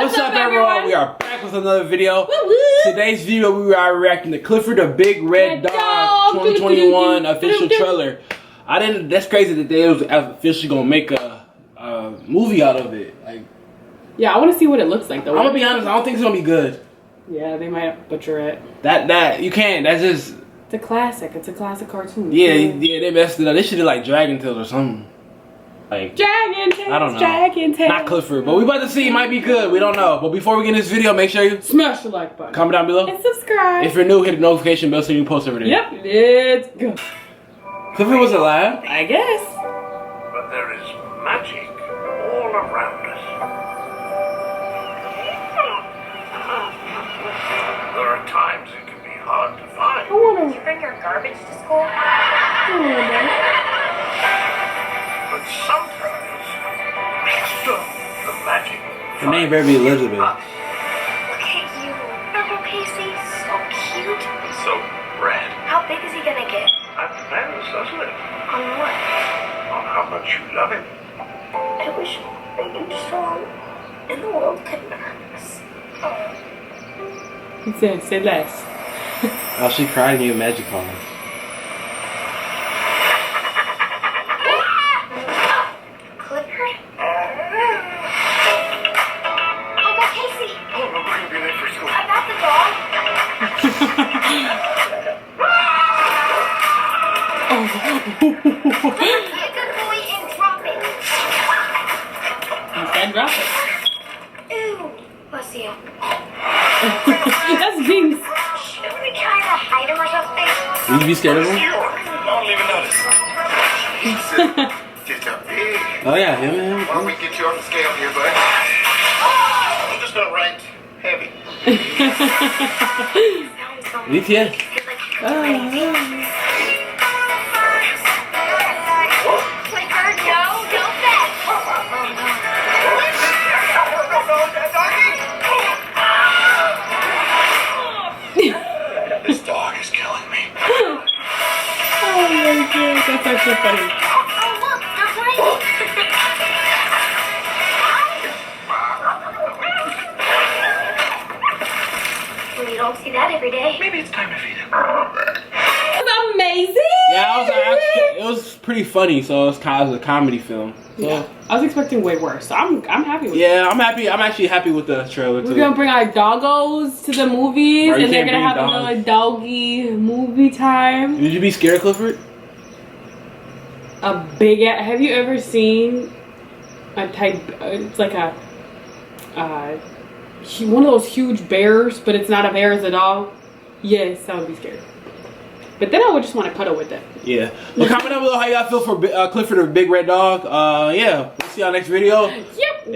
What's up, everyone? We are back with another video. Woo-woo. Today's video, we are reacting to Clifford the Big Red Dog 2021 official trailer. That's crazy that they was officially gonna make a movie out of it. Like, yeah, I want to see what it looks like though. I'm gonna be honest, I don't think it's gonna be good. Yeah, they might butcher it. That you can't. That's just. It's a classic. It's a classic cartoon. Yeah, they messed it up. They should have like Dragon Tales or something. Like Dragon Tales. I don't know. Dragon Tales. Not Clifford, but we about to see. It might be good. We don't know. But before we get in this video, make sure you smash the like button. Comment down below. And subscribe. If you're new, hit the notification bell so you can post every day. Yep, let's go. Clifford was alive. I guess. But there is magic all around us. There are times it can be hard to find. Did you bring your garbage to school? But sometimes the magic. Her name better be Elizabeth. Look at you. Uncle Casey, so cute. So red. How big is he gonna get? That depends, doesn't it? On what? On how much you love him. I wish big and strong and the world couldn't hurt us. He said, say less. Oh, she cried and you magic cards. Clifford? Uncle Casey! Oh, we're going to be late for school. I got the dog. Be a good boy and drop it. He said drop it. Ew. Bless you. That's Jinx. Should we try to hide him or something? Would you be scared of him? I don't even notice. Get up big. Oh yeah, him. Why don't we get you on the scale here, bud? You're just not right. Heavy. BTS. Clifford, no, don't bet. This dog is killing me. Oh my god, that's actually funny. Oh, look, they're playing. You don't see that every day. Maybe it's time to feed him. That's amazing. Yeah, it was pretty funny. So it's kind of a comedy film. So, Yeah. I was expecting way worse. So I'm happy with it. yeah, I'm happy. I'm actually happy with the trailer too. We're gonna bring our doggos to the movies, Bro, you and they're can't gonna have bring a little doggy movie time. Would you be scared of Clifford? A big. Have you ever seen a type? It's like a one of those huge bears, but it's not a bear; it's a dog. Yes, I would be scared. But then I would just want to cuddle with it. Yeah. But comment down below how y'all feel for Clifford the Big Red Dog. Yeah. We'll see y'all next video. Yep. And